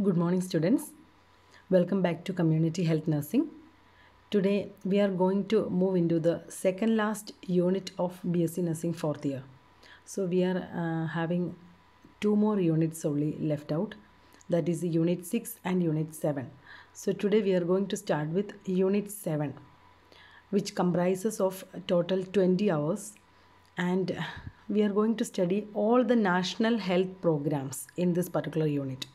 Good morning, students. Welcome back to Community Health Nursing. Today, we are going to move into the second last unit of BSc Nursing fourth year. So, we are having two more units only left out, that is Unit 6 and Unit 7. So, today we are going to start with Unit 7, which comprises of total 20 hours, and we are going to study all the national health programs in this particular unit.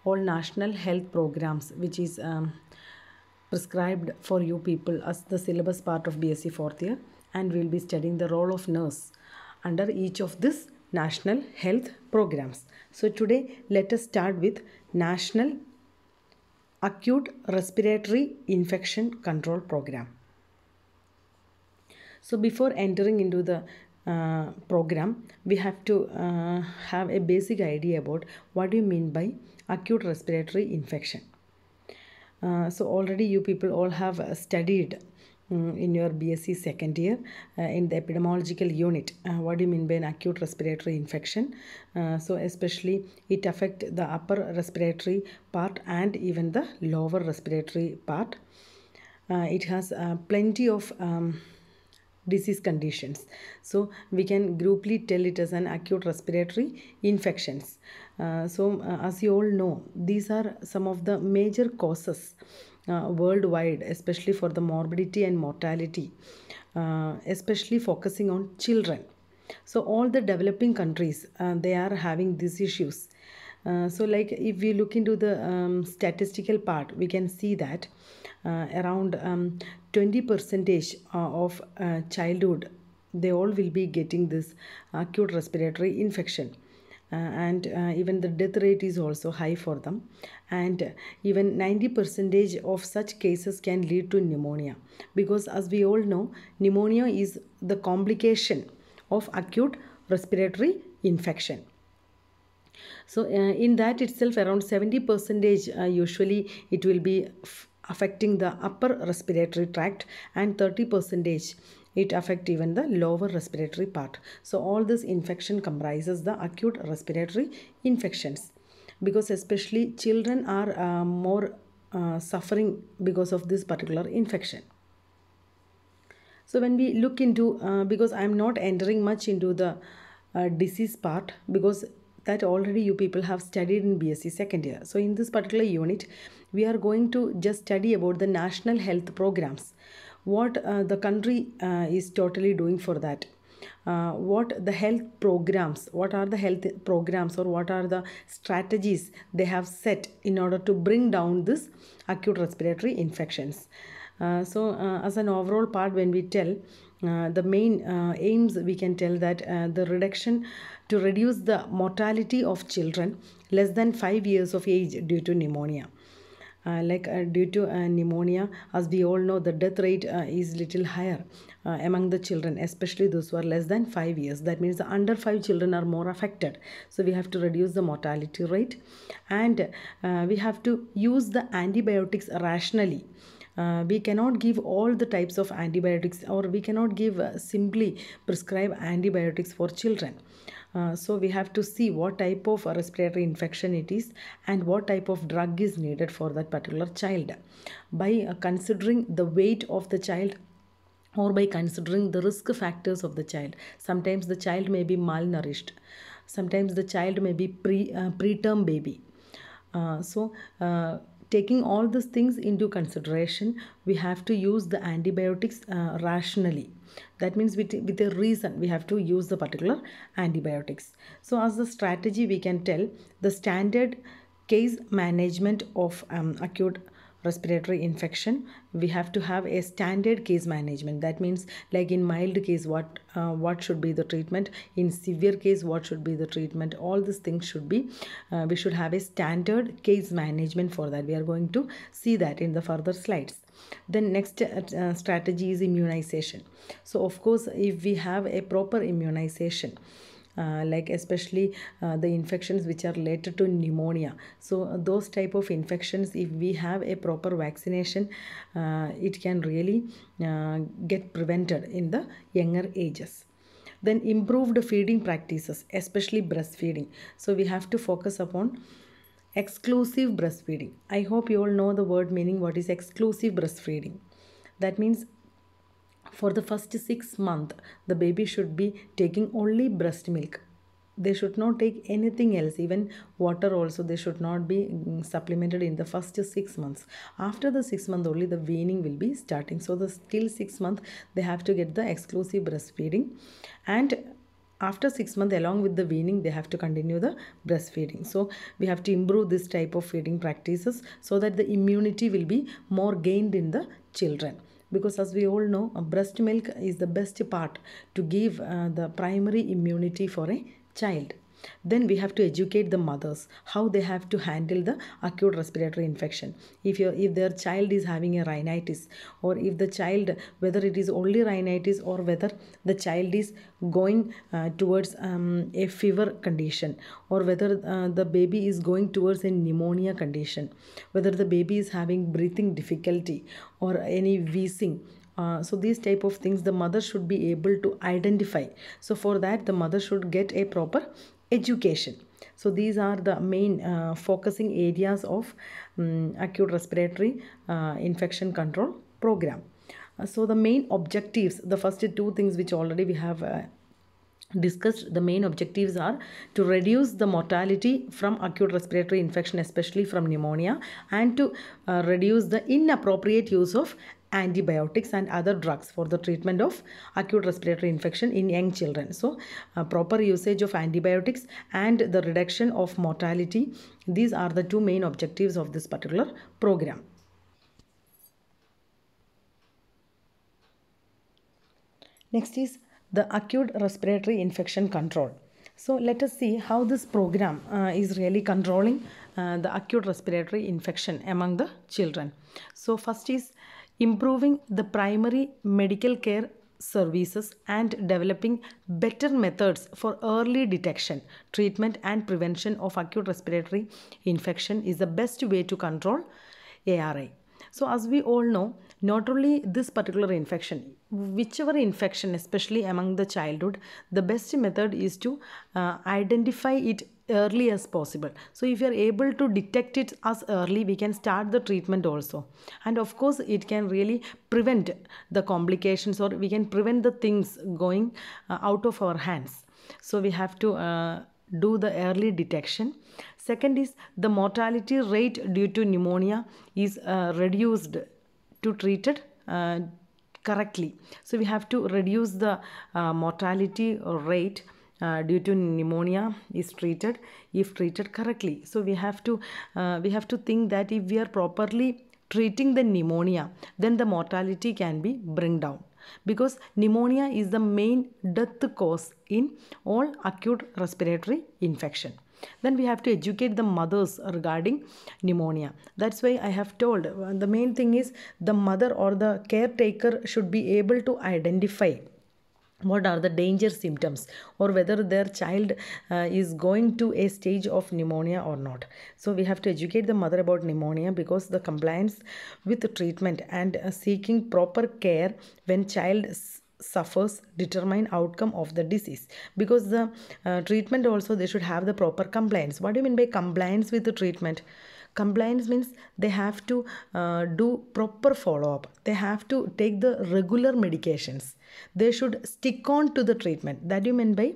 All national health programs which is prescribed for you people as the syllabus part of BSc fourth year, and we will be studying the role of nurse under each of this national health programs. So today let us start with National Acute Respiratory Infection Control Program. So before entering into the program, we have to have a basic idea about what do you mean by acute respiratory infection. So already you people all have studied in your BSc second year in the epidemiological unit. What do you mean by an acute respiratory infection? So especially it affects the upper respiratory part and even the lower respiratory part. It has plenty of disease conditions, so we can grouply tell it as an acute respiratory infections. As you all know, these are some of the major causes worldwide, especially for the morbidity and mortality, especially focusing on children. So all the developing countries, they are having these issues. So like if we look into the statistical part, we can see that around 20 percentage of childhood, they all will be getting this acute respiratory infection. And even the death rate is also high for them, and even 90 percentage of such cases can lead to pneumonia, because as we all know, pneumonia is the complication of acute respiratory infection. So in that itself, around 70 percentage usually it will be affecting the upper respiratory tract, and 30 percentage it affect even the lower respiratory part. So all this infection comprises the acute respiratory infections, because especially children are more suffering because of this particular infection. So when we look into, because I am not entering much into the disease part, because that already you people have studied in BSc second year. So in this particular unit, we are going to just study about the national health programs, what the country is totally doing for that. What the health programs, what are the health programs, or what are the strategies they have set in order to bring down this acute respiratory infections. As an overall part, when we tell the main aims, we can tell that the reduction to reduce the mortality of children less than 5 years of age due to pneumonia. Due to pneumonia, as we all know, the death rate is little higher among the children, especially those who are less than 5 years. That means the under 5 children are more affected. So we have to reduce the mortality rate, and we have to use the antibiotics rationally. We cannot give all the types of antibiotics, or we cannot give simply prescribe antibiotics for children. So we have to see what type of respiratory infection it is and what type of drug is needed for that particular child, by considering the weight of the child, or by considering the risk factors of the child. Sometimes the child may be malnourished, sometimes the child may be preterm baby. Taking all these things into consideration, we have to use the antibiotics rationally. That means with a reason we have to use the particular antibiotics. So as the strategy, we can tell the standard case management of acute respiratory infection. We have to have a standard case management. That means, like in mild case, what should be the treatment, in severe case what should be the treatment. All these things should be, we should have a standard case management. For that, we are going to see that in the further slides. Then next strategy is immunization. So of course, if we have a proper immunization, like especially the infections which are related to pneumonia, so those type of infections, if we have a proper vaccination, it can really get prevented in the younger ages. Then improved feeding practices, especially breastfeeding. So we have to focus upon Exclusive breastfeeding. I hope you all know the word meaning. What is exclusive breastfeeding? That means for the first 6 months, the baby should be taking only breast milk. They should not take anything else, even water also. They should not be supplemented in the first 6 months. After the 6 month only, the weaning will be starting. So the till 6 month, they have to get the exclusive breastfeeding, and after 6 months, along with the weaning, they have to continue the breastfeeding. So we have to improve this type of feeding practices so that the immunity will be more gained in the children, because as we all know, breast milk is the best part to give the primary immunity for a child. Then we have to educate the mothers how they have to handle the acute respiratory infection. If their child is having a rhinitis, or if the child, whether it is only rhinitis or whether the child is going towards a fever condition, or whether the baby is going towards a pneumonia condition, whether the baby is having breathing difficulty or any wheezing, so these type of things the mother should be able to identify. So for that, the mother should get a proper education. So these are the main focusing areas of acute respiratory infection control program. So the main objectives, the first two things which already we have discussed, the main objectives are to reduce the mortality from acute respiratory infection, especially from pneumonia, and to reduce the inappropriate use of antibiotics and other drugs for the treatment of acute respiratory infection in young children. So proper usage of antibiotics and the reduction of mortality, these are the two main objectives of this particular program. Next is the acute respiratory infection control. So let us see how this program is really controlling the acute respiratory infection among the children. So first is improving the primary medical care services and developing better methods for early detection, treatment and prevention of acute respiratory infection is the best way to control ARI. So as we all know, not only this particular infection, whichever infection, especially among the childhood, the best method is to identify it early as possible. So if you are able to detect it as early, we can start the treatment also. And of course, it can really prevent the complications, or we can prevent the things going out of our hands. So we have to do the early detection. Second is the mortality rate due to pneumonia is reduced to treated correctly. So we have to reduce the mortality rate due to pneumonia is treated if treated correctly. So we have to think that if we are properly treating the pneumonia, then the mortality can be bring down, because pneumonia is the main death cause in all acute respiratory infection. Then we have to educate the mothers regarding pneumonia. That's why I have told the main thing is the mother or the caretaker should be able to identify what are the danger symptoms, or whether their child is going to a stage of pneumonia or not. So we have to educate the mother about pneumonia, because the compliance with the treatment and seeking proper care when child suffers determine outcome of the disease. Because the treatment also, they should have the proper compliance. What do you mean by compliance with the treatment? Compliance means they have to do proper follow-up. They have to take the regular medications. They should stick on to the treatment. That you mean by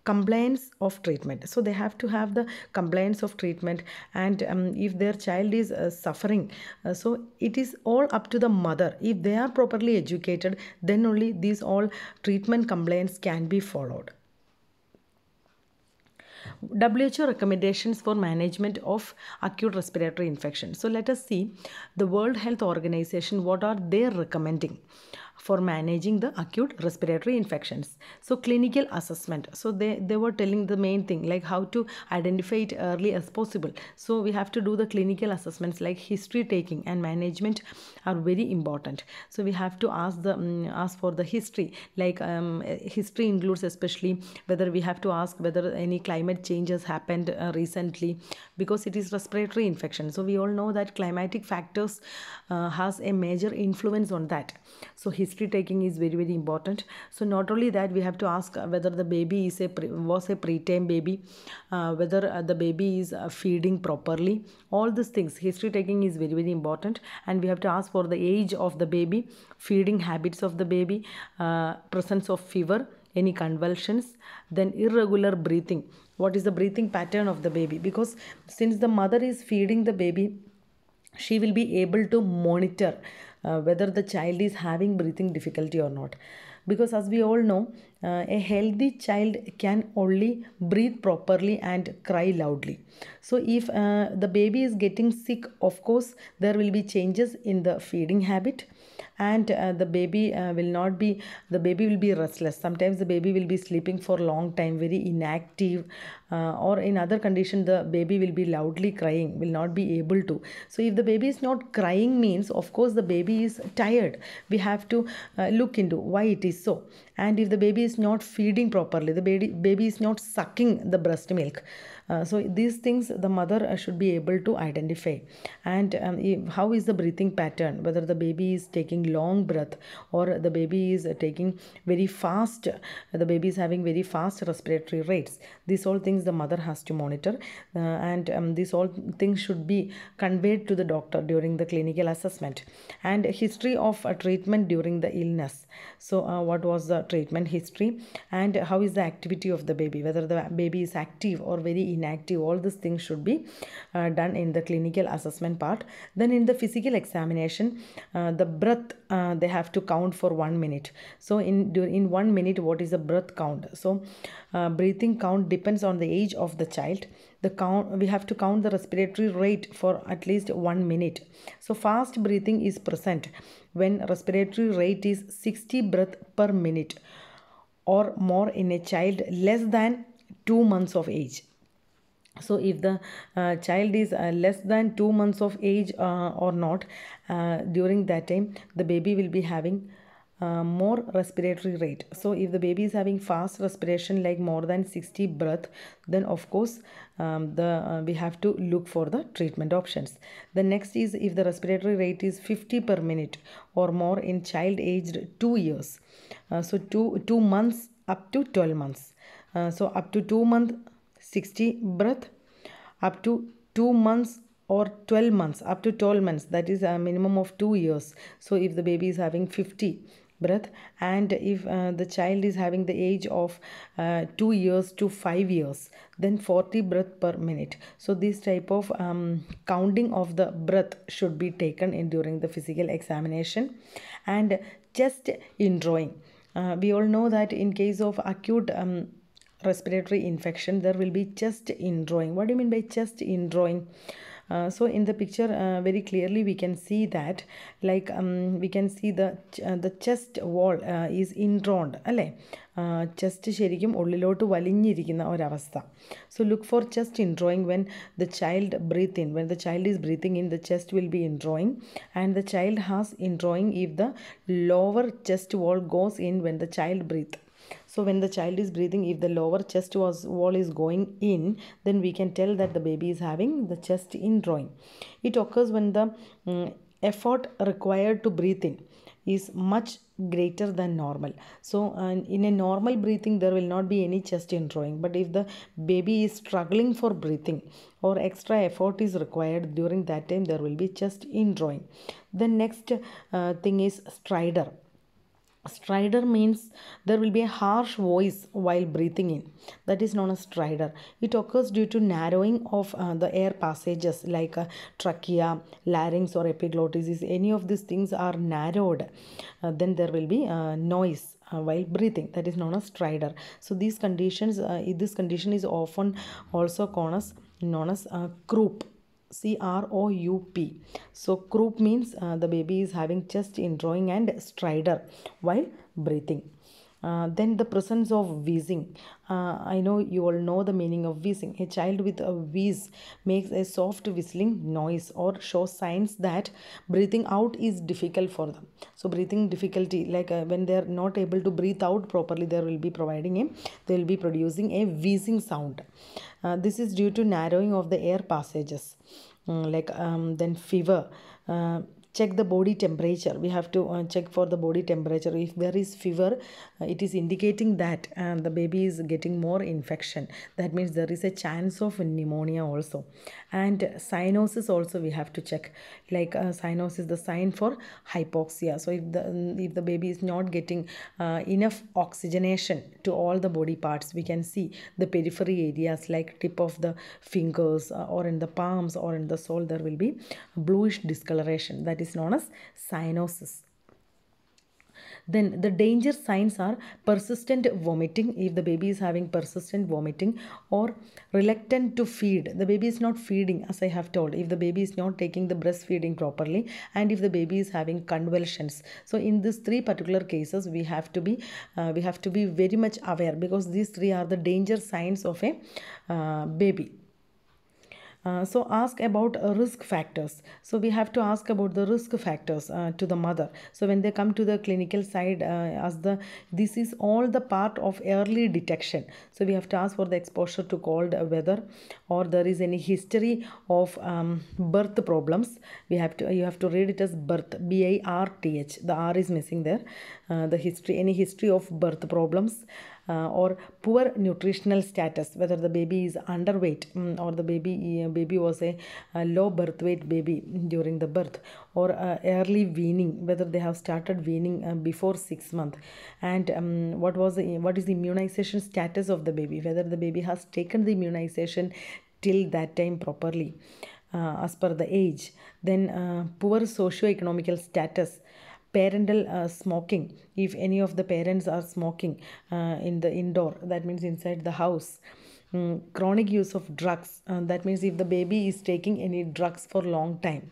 compliance of treatment. So they have to have the compliance of treatment, and if their child is suffering, so it is all up to the mother. If they are properly educated, then only these all treatment compliance can be followed. WHO recommendations for management of acute respiratory infection. So let us see the World Health Organization, what are they recommending for managing the acute respiratory infections. So clinical assessment. So they were telling the main thing, like how to identify it early as possible. So we have to do the clinical assessments, like history taking and management are very important. So we have to ask for the history, like history includes especially whether we have to ask whether any climate changes happened recently, because it is respiratory infection. So we all know that climatic factors has a major influence on that. So history taking is very, very important. So not only that, we have to ask whether the baby is was a preterm baby, whether the baby is feeding properly. All these things, history taking is very, very important. And we have to ask for the age of the baby, feeding habits of the baby, presence of fever, any convulsions, then irregular breathing. What is the breathing pattern of the baby? Because since the mother is feeding the baby, she will be able to monitor whether the child is having breathing difficulty or not. Because as we all know, a healthy child can only breathe properly and cry loudly. So if the baby is getting sick, of course there will be changes in the feeding habit, and the baby the baby will be restless. Sometimes the baby will be sleeping for a long time, very inactive, or in other condition the baby will be loudly crying, will not be able to. So if the baby is not crying, means of course the baby is tired. We have to look into why it is so. And if the baby is not feeding properly, the baby is not sucking the breast milk, so these things the mother should be able to identify. And how is the breathing pattern, whether the baby is taking long breath or the baby is taking very fast, the baby is having very fast respiratory rates. These all things the mother has to monitor, and these all things should be conveyed to the doctor during the clinical assessment. And history of treatment during the illness. So what was the treatment history, and how is the activity of the baby, whether the baby is active or very inactive. All these things should be done in the clinical assessment part. Then in the physical examination, the breath they have to count for 1 minute. So in 1 minute, what is the breath count? So breathing count depends on the age of the child. The count, we have to count the respiratory rate for at least 1 minute. So fast breathing is present when respiratory rate is 60 breath per minute or more in a child less than 2 months of age. So if the child is less than 2 months of age or not, during that time the baby will be having more respiratory rate. So if the baby is having fast respiration like more than 60 breath, then of course we have to look for the treatment options. The next is if the respiratory rate is 50 per minute or more in child aged 2 years. So 2 months up to 12 months. So up to 2 months 60 breath, up to 2 months or 12 months, up to 12 months, that is a minimum of 2 years. So if the baby is having 50 breath, and if the child is having the age of 2 years to 5 years, then 40 breath per minute. So this type of counting of the breath should be taken in during the physical examination. And chest indrawing, we all know that in case of acute respiratory infection, there will be chest indrawing. What do you mean by chest indrawing? So in the picture very clearly we can see that, like we can see the chest wall is indrawn, alle chest ശരിക്കും ഉള്ളിലോട്ട് വലിഞ്ഞിരിക്കുന്ന ഒരവസ്ഥ. So look for chest indrawing when the child breathe in. When the child is breathing in, the chest will be indrawing, and the child has indrawing if the lower chest wall goes in when the child breathe. So when the child is breathing, if the lower chest wall is going in, then we can tell that the baby is having the chest indrawing. It occurs when the effort required to breathe in is much greater than normal. So in a normal breathing there will not be any chest indrawing, but if the baby is struggling for breathing or extra effort is required, during that time there will be chest indrawing. The next thing is stridor. Stridor means there will be a harsh voice while breathing in. That is known as stridor. It occurs due to narrowing of the air passages like trachea, larynx or epiglottis. If any of these things are narrowed, then there will be noise while breathing. That is known as stridor. So these conditions, this condition is often also known as croup. CROUP. So croup means the baby is having chest indrawing and stridor while breathing. Then the presence of wheezing. I know you all know the meaning of wheezing. A child with a wheeze makes a soft whistling noise or shows signs that breathing out is difficult for them. So breathing difficulty, like when they are not able to breathe out properly, they will be producing a wheezing sound. This is due to narrowing of the air passages. Then fever. check the body temperature. We have to check for the body temperature. If there is fever, it is indicating that the baby is getting more infection. That means there is a chance of pneumonia also. And cyanosis also we have to check. Like cyanosis, the sign for hypoxia. So if the baby is not getting enough oxygenation to all the body parts, we can see the periphery areas like tip of the fingers or in the palms or in the sole, there will be bluish discoloration. That is known as cyanosis. Then the danger signs are persistent vomiting, if the baby is having persistent vomiting, or reluctant to feed. The baby is not feeding, as I have told, if the baby is not taking the breastfeeding properly, and if the baby is having convulsions. So in these three particular cases, we have to be very much aware, because these three are the danger signs of a baby. So ask about risk factors. So we have to ask about the risk factors to the mother. So when they come to the clinical side, this is all the part of early detection. So we have to ask for the exposure to cold weather, or there is any history of birth problems. You have to read it as birth, BIRTH. The R is missing there. Any history of birth problems. Or poor nutritional status, whether the baby is underweight, or the baby was a low birth weight baby during the birth, or early weaning, whether they have started weaning before 6 months, and what is the immunization status of the baby, whether the baby has taken the immunization till that time properly as per the age. Then poor socio-economical status, parental smoking, if any of the parents are smoking in the indoor, that means inside the house. Chronic use of drugs, that means if the baby is taking any drugs for long time,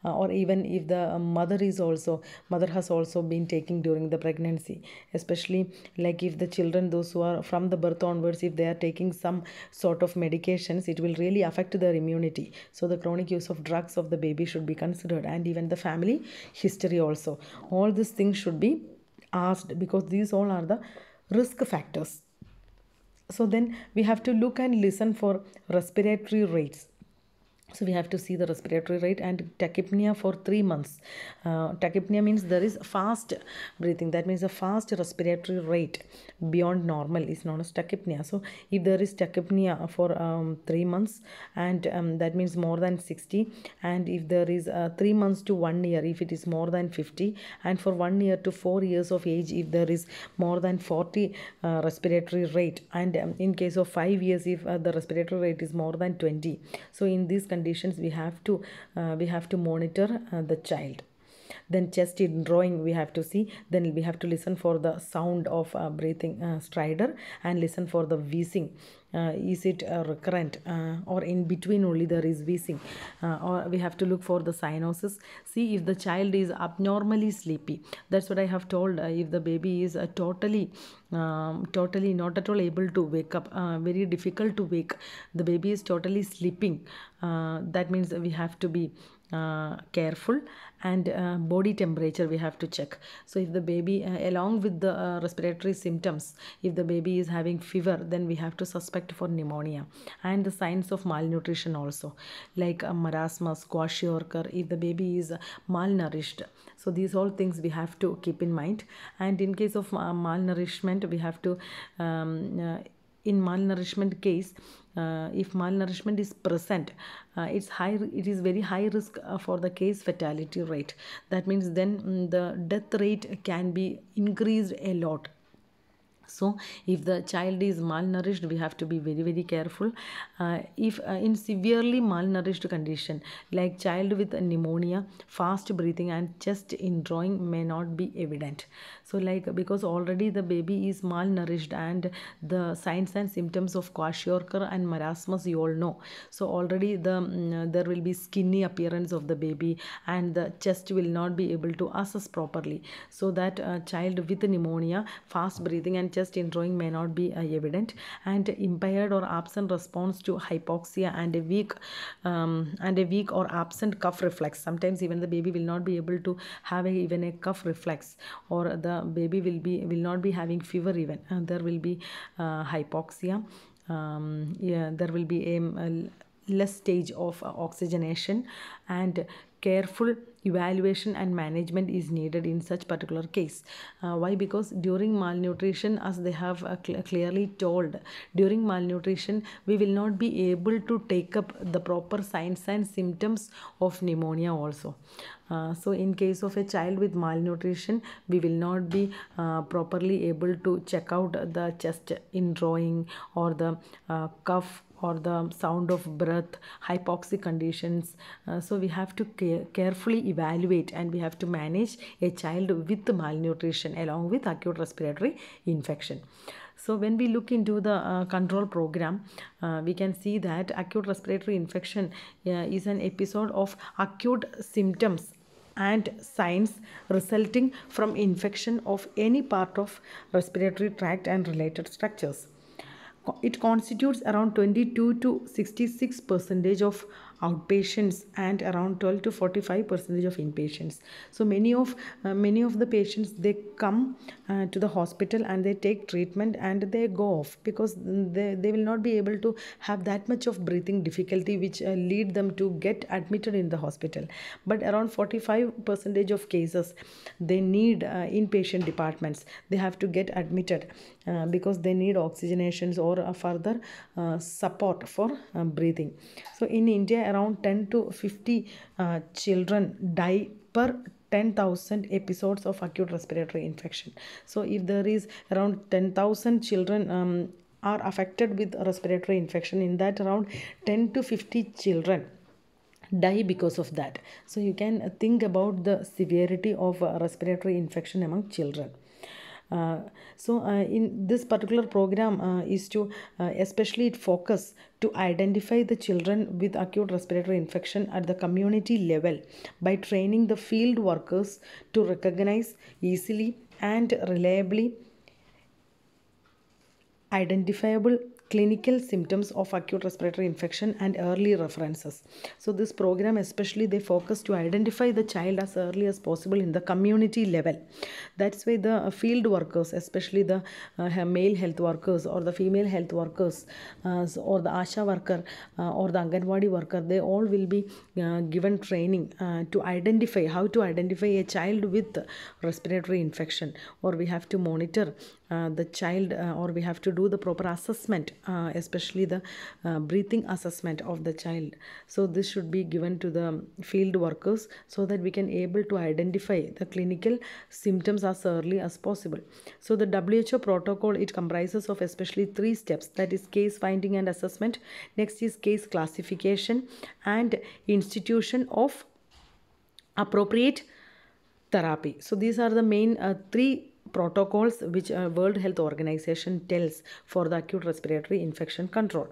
or even if the mother has also been taking during the pregnancy, especially like if the children, those who are from the birth onwards, if they are taking some sort of medications, it will really affect their immunity. So the chronic use of drugs of the baby should be considered, and even the family history also. All these things should be asked, because these all are the risk factors. So then we have to look and listen for respiratory rates. So we have to see the respiratory rate and tachypnea for 3 months. Tachypnea means there is fast breathing. That means a fast respiratory rate beyond normal is known as tachypnea. So if there is tachypnea for 3 months, and that means more than 60, and if there is 3 months to 1 year, if it is more than 50, and for 1 year to 4 years of age, if there is more than 40 respiratory rate, and in case of 5 years, if the respiratory rate is more than 20. So in these conditions, we have to monitor the child. Then chest drawing we have to see. Then we have to listen for the sound of breathing stridor, and listen for the wheezing. Is it recurrent, or in between only there is wheezing, or we have to look for the cyanosis. See if the child is abnormally sleepy. That's what I have told. If the baby is totally not at all able to wake up, very difficult to wake, the baby is totally sleeping, that means we have to be careful. And body temperature we have to check. So if the baby along with the respiratory symptoms, if the baby is having fever, then we have to suspect for pneumonia. And the signs of malnutrition also, like marasmus, kwashiorkor, if the baby is malnourished. So these all things we have to keep in mind. And in case of malnourishment, we have to in malnourishment case, if malnourishment is present, it is very high risk for the case fatality rate. That means then the death rate can be increased a lot. So if the child is malnourished, we have to be very, very careful. If in severely malnourished condition, like child with pneumonia, fast breathing and chest indrawing may not be evident. So like, because already the baby is malnourished, and the signs and symptoms of kwashiorkor and marasmus you all know. So already there will be skinny appearance of the baby, and the chest will not be able to assess properly. So that child with pneumonia, fast breathing and chest indrawing may not be evident, and impaired or absent response to hypoxia, and a weak or absent cough reflex. Sometimes even the baby will not be able to have even a cough reflex, or the baby will not be having fever even. There will be hypoxia. There will be a less stage of oxygenation, and careful evaluation and management is needed in such particular case. Why? Because during malnutrition, as they have clearly told, during malnutrition we will not be able to take up the proper signs and symptoms of pneumonia also. So in case of a child with malnutrition, we will not be properly able to check out the chest in drawing, or the cough, or the sound of breath, hypoxic conditions. So we have to carefully evaluate, and we have to manage a child with malnutrition along with acute respiratory infection. So when we look into the control program, we can see that acute respiratory infection is an episode of acute symptoms and signs resulting from infection of any part of respiratory tract and related structures. It constitutes around 22 to 66 percentage of outpatients and around 12 to 45 percentage of inpatients. So many of the patients, they come to the hospital and they take treatment and they go off, because they will not be able to have that much of breathing difficulty which lead them to get admitted in the hospital. But around 45 percentage of cases, they need inpatient departments. They have to get admitted because they need oxygenations or further support for breathing. So in India, around 10 to 50 children die per 10,000 episodes of acute respiratory infection. So if there is around 10,000 children are affected with respiratory infection, in that around 10 to 50 children die because of that. So you can think about the severity of respiratory infection among children. In this particular program is to especially focus to identify the children with acute respiratory infection at the community level by training the field workers to recognize easily and reliably identifiable clinical symptoms of acute respiratory infection and early references. So this program especially, they focus to identify the child as early as possible in the community level. That's why the field workers, especially the male health workers or the female health workers, or the ASHA worker or the Anganwadi worker, they all will be given training to identify how to identify a child with respiratory infection, or we have to monitor the child, or we have to do the proper assessment, especially the breathing assessment of the child. So this should be given to the field workers so that we can able to identify the clinical symptoms as early as possible. So the WHO protocol, it comprises of especially 3 steps, that is case finding and assessment, next is case classification, and institution of appropriate therapy. So these are the main 3 protocols which World Health Organization tells for the acute respiratory infection control.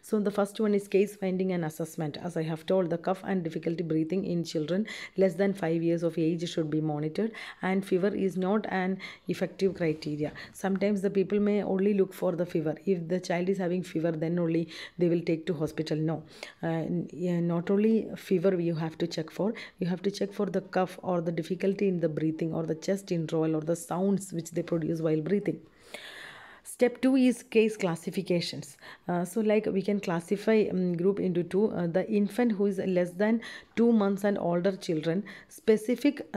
So the first one is case finding and assessment. As I have told, the cough and difficulty breathing in children less than 5 years of age should be monitored, and fever is not an effective criteria. Sometimes the people may only look for the fever. If the child is having fever, then only they will take to hospital. No, not only fever you have to check for, you have to check for the cough or the difficulty in the breathing or the chest indrawl or the sounds which they produce while breathing. Step 2 is case classifications. So like we can classify group into 2. The infant who is less than 2 months and older children, specific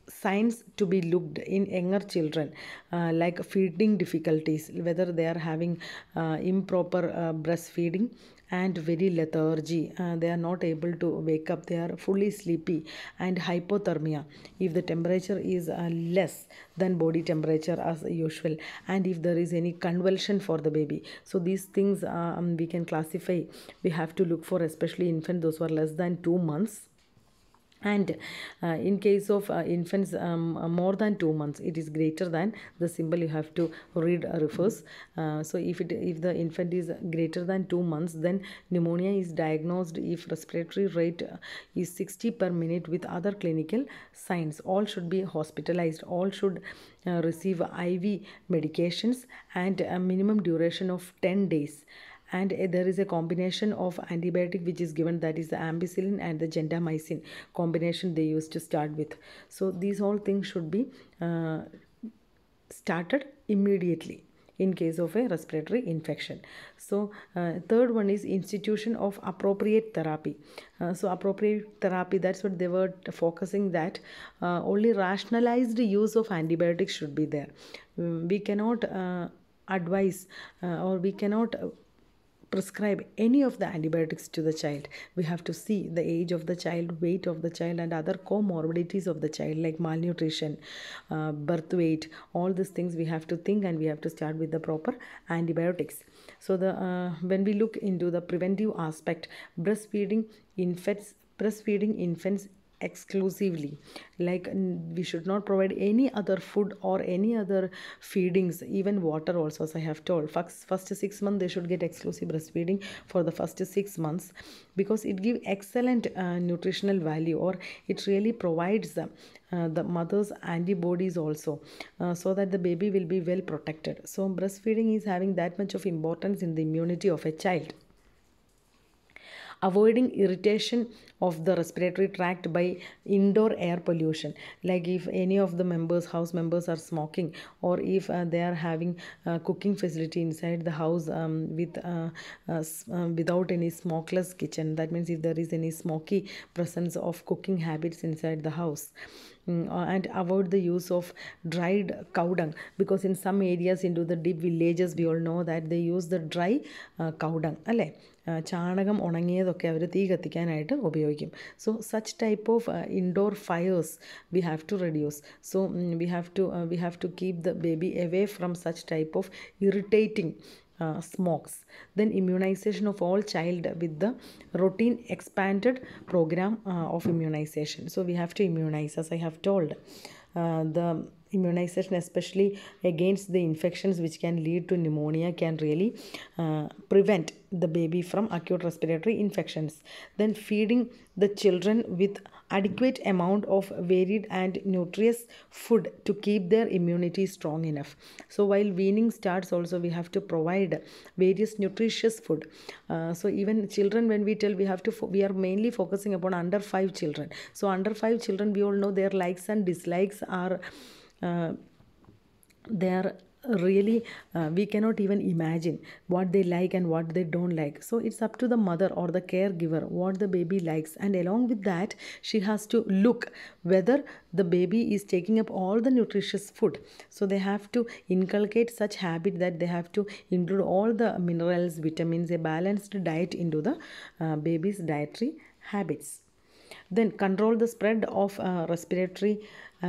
signs to be looked in younger children, like feeding difficulties, whether they are having improper breastfeeding and very lethargy, they are not able to wake up, they are fully sleepy, and hypothermia if the temperature is less than body temperature as usual, and if there is any convulsion for the baby. So these things we can classify. We have to look for especially infant those who are less than 2 months. And in case of infants more than 2 months, it is greater than, the symbol you have to read refers. So if the infant is greater than 2 months, then pneumonia is diagnosed if respiratory rate is 60 per minute with other clinical signs. All should be hospitalized, all should receive IV medications and a minimum duration of 10 days. And there is a combination of antibiotic which is given, that is the ampicillin and the gentamicin combination they used to start with. So these all things should be started immediately. in case of a respiratory infection. So third one is institution of appropriate therapy. So appropriate therapy, that's what they were focusing, that only rationalized use of antibiotics should be there. We cannot advise or we cannot prescribe any of the antibiotics to the child. We have to see the age of the child, weight of the child, and other comorbidities of the child like malnutrition, birth weight. All these things we have to think, and we have to start with the proper antibiotics. So the when we look into the preventive aspect, breastfeeding infants exclusively, like we should not provide any other food or any other feedings, even water also, as I have told. First 6 months they should get exclusive breastfeeding for the first 6 months, because it gives excellent nutritional value, or it really provides the mother's antibodies also, so that the baby will be well protected. So breastfeeding is having that much of importance in the immunity of a child. Avoiding irritation of the respiratory tract by indoor air pollution, like if any of the house members are smoking, or if they are having cooking facility inside the house without any smokeless kitchen. That means if there is any smoky presence of cooking habits inside the house. And avoid the use of dried cow dung, because in some areas into the deep villages we all know that they use the dry cow dung, അല്ലേ? ചാണകം ഉണങ്ങിയതൊക്കെ അവർ തീ കത്തിക്കാനായിട്ട് ഉപയോഗിക്കും. So such type of indoor fires we have to reduce. So we have to keep the baby away from such type of irritating smokes. Then immunization of all child with the routine expanded program of immunization. So we have to immunize, as I have told. The immunization, especially against the infections which can lead to pneumonia, can really prevent the baby from acute respiratory infections. Then feeding the children with adequate amount of varied and nutritious food to keep their immunity strong enough. So while weaning starts also, we have to provide various nutritious food. So even children, when we tell, we are mainly focusing upon under 5 children. So under 5 children, we all know their likes and dislikes are they are really we cannot even imagine what they like and what they don't like. So it's up to the mother or the caregiver what the baby likes, and along with that she has to look whether the baby is taking up all the nutritious food. So they have to inculcate such habit that they have to include all the minerals, vitamins, a balanced diet into the baby's dietary habits. Then control the spread of respiratory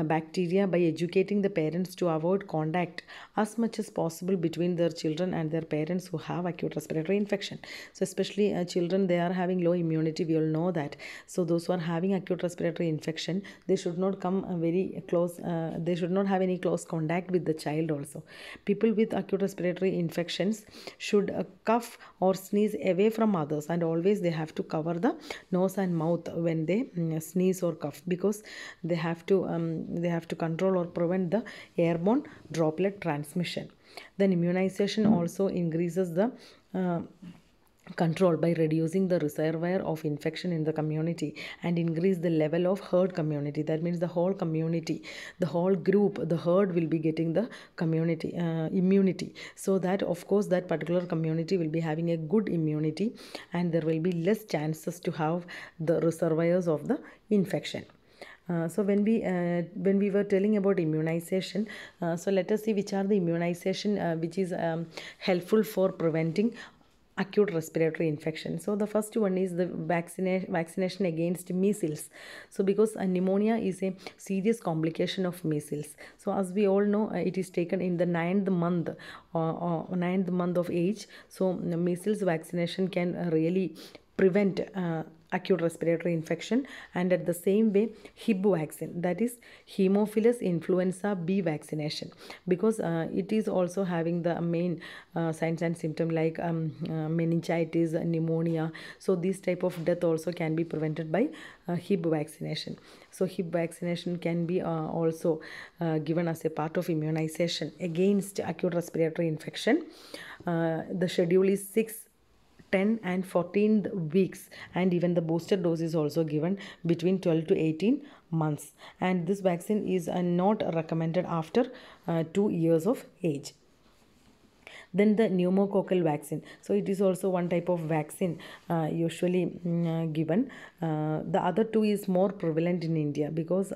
bacteria by educating the parents to avoid contact as much as possible between their children and their parents who have acute respiratory infection. So especially children, they are having low immunity, we all know that. So those who are having acute respiratory infection, they should not come very close, they should not have any close contact with the child also. People with acute respiratory infections should cough or sneeze away from others, and always they have to cover the nose and mouth when they sneeze or cough, because they have to control or prevent the airborne droplet transmission. Then immunization also increases the control by reducing the reservoir of infection in the community and increase the level of herd community. That means the whole community, the whole group, the herd will be getting the community immunity, so that of course that particular community will be having a good immunity, and there will be less chances to have the reservoirs of the infection. So when we were telling about immunization, so let us see which are the immunization which is helpful for preventing acute respiratory infection. So the first one is the vaccination against measles. So because pneumonia is a serious complication of measles, so as we all know, it is taken in the 9th month of age. So measles vaccination can really prevent acute respiratory infection. And at the same way, Hib vaccine, that is Haemophilus influenza B vaccination, because it is also having the main signs and symptoms like meningitis, pneumonia. So this type of death also can be prevented by Hib vaccination. So Hib vaccination can be also given as a part of immunization against acute respiratory infection. The schedule is 6, 10 and 14th weeks, and even the booster dose is also given between 12 to 18 months, and this vaccine is not recommended after 2 years of age. Then the pneumococcal vaccine, so it is also one type of vaccine usually given. The other two is more prevalent in India because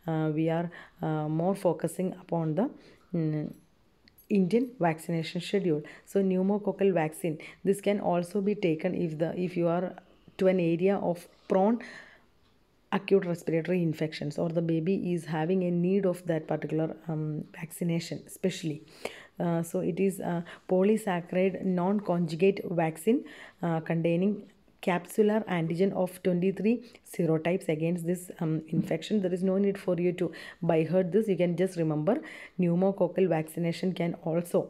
we are more focusing upon the Indian vaccination schedule. So pneumococcal vaccine, this can also be taken if you are to an area of prone acute respiratory infections, or the baby is having a need of that particular vaccination especially. So it is a polysaccharide non-conjugate vaccine containing capsular antigen of 23 serotypes against this infection. There is no need for you to by heard this. You can just remember pneumococcal vaccination can also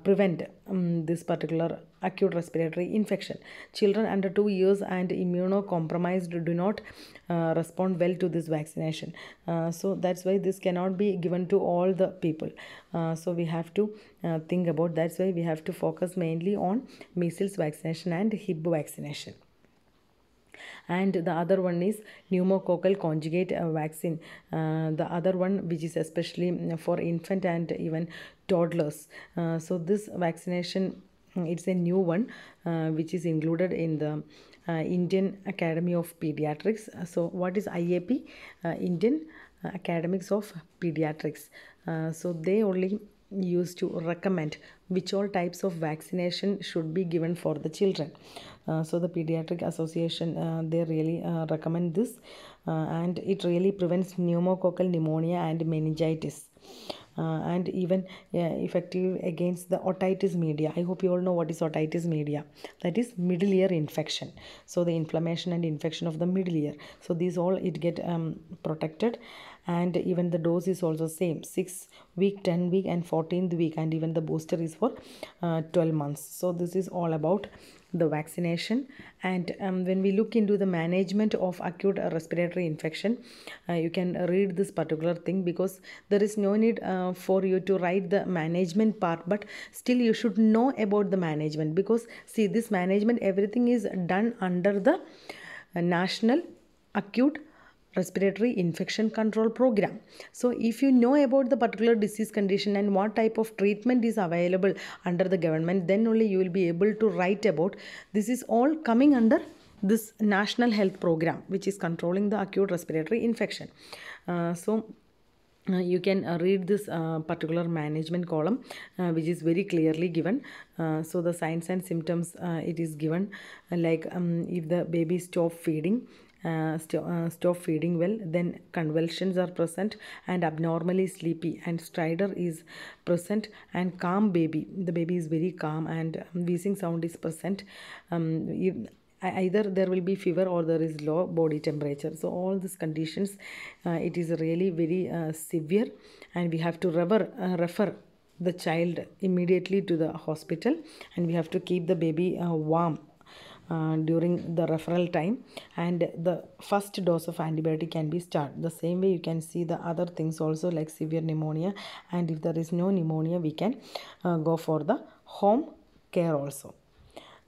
prevent this particular acute respiratory infection. Children under 2 years and immunocompromised do not respond well to this vaccination. So that's why this cannot be given to all the people. So we have to think about, that's why we have to focus mainly on measles vaccination and Hib vaccination. And the other one is pneumococcal conjugate vaccine, the other one which is especially for infant and even toddlers. So this vaccination, it's a new one which is included in the Indian Academy of Pediatrics. So what is IAP? Indian Academics of Pediatrics. So they only used to recommend which all types of vaccination should be given for the children. So the Pediatric Association, they really recommend this, and it really prevents pneumococcal pneumonia and meningitis. And even effective against the otitis media. I hope you all know what is otitis media. That is middle ear infection. So the inflammation and infection of the middle ear. So these all it get protected, and even the dose is also same, 6 week, 10 week and 14th week, and even the booster is for 12 months. So this is all about the vaccination. And when we look into the management of acute respiratory infection, you can read this particular thing, because there is no need for you to write the management part, but still you should know about the management, because see, this management, everything is done under the National Acute Respiratory Infection Control Program. So if you know about the particular disease condition and what type of treatment is available under the government, then only you will be able to write about this. Is all coming under this National Health Program, which is controlling the acute respiratory infection. You can read this particular management column, which is very clearly given. So the signs and symptoms, it is given like if the baby stop feeding well, then convulsions are present and abnormally sleepy, and stridor is present, and calm baby, the baby is very calm, and wheezing sound is present. Either there will be fever or there is low body temperature. So all these conditions, it is really very severe, and we have to refer the child immediately to the hospital, and we have to keep the baby warm during the referral time, and the first dose of antibiotic can be started. The same way you can see the other things also, like severe pneumonia, and if there is no pneumonia, we can go for the home care also.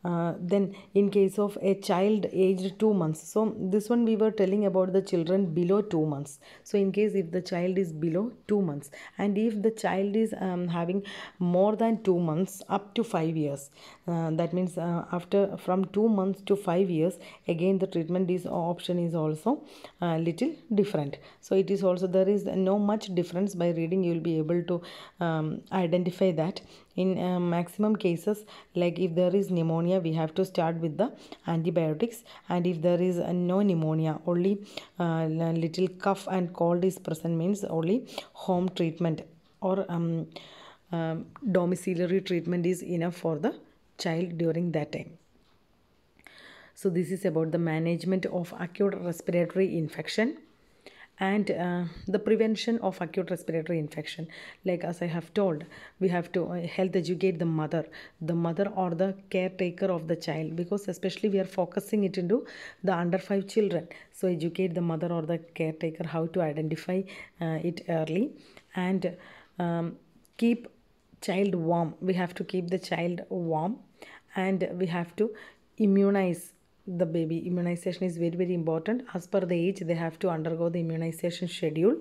Then in case of a child aged 2 months, so this one we were telling about the children below 2 months. So in case if the child is below 2 months, and if the child is having more than 2 months up to 5 years, that means after from 2 months to 5 years, again the treatment is option is also little different. So it is also, there is no much difference. By reading you will be able to identify that. In maximum cases, like if there is pneumonia, we have to start with the antibiotics, and if there is no pneumonia, only little cough and cold is present, means only home treatment or domiciliary treatment is enough for the child during that time. So this is about the management of acute respiratory infection and the prevention of acute respiratory infection. Like as I have told, we have to health educate the mother or the caretaker of the child, because especially we are focusing it into the under 5 children. So educate the mother or the caretaker how to identify it early, and keep child warm. We have to keep the child warm, and we have to immunize the baby. Immunization is very important. As per the age, they have to undergo the immunization schedule,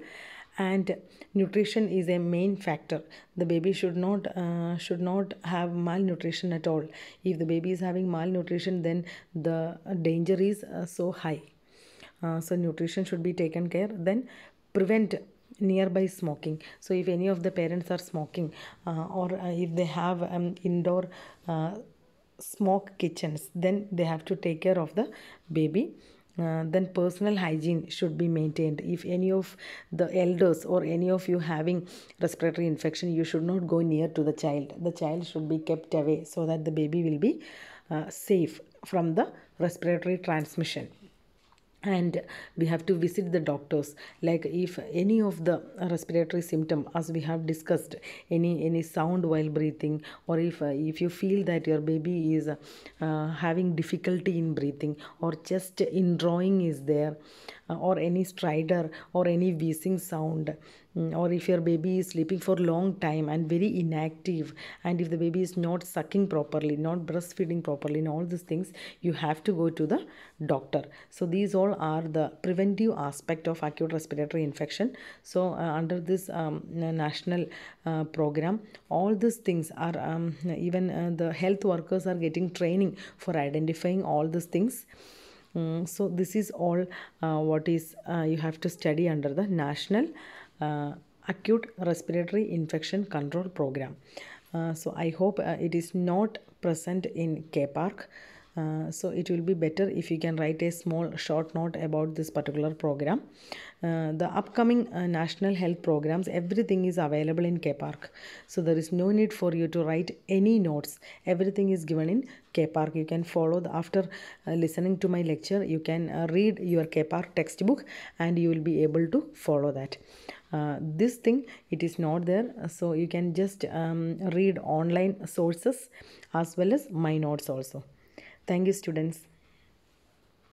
and nutrition is a main factor. The baby should not have malnutrition at all. If the baby is having malnutrition, then the danger is so high. So nutrition should be taken care. Then prevent nearby smoking. So if any of the parents are smoking, or if they have indoor smoke kitchens, then they have to take care of the baby. Then personal hygiene should be maintained. If any of the elders or any of you having respiratory infection, you should not go near to the child. The child should be kept away so that the baby will be safe from the respiratory transmission. And we have to visit the doctors, like if any of the respiratory symptom, as we have discussed, any sound while breathing, or if you feel that your baby is having difficulty in breathing, or chest indrawing is there, or any stridor or any wheezing sound, or if your baby is sleeping for long time and very inactive, and if the baby is not sucking properly, not breastfeeding properly, and all these things, you have to go to the doctor. So these all are the preventive aspect of acute respiratory infection. So under this national program, all these things are even the health workers are getting training for identifying all these things. So this is all what is you have to study under the national acute respiratory infection control program. So I hope it is not present in K-Park. So it will be better if you can write a small short note about this particular program. The upcoming national health programs, everything is available in K-Park. So there is no need for you to write any notes. Everything is given in K-Park. You can follow after listening to my lecture, you can read your K-Park textbook and you will be able to follow that. This thing, it is not there, so you can just read online sources as well as my notes also. Thank you, students.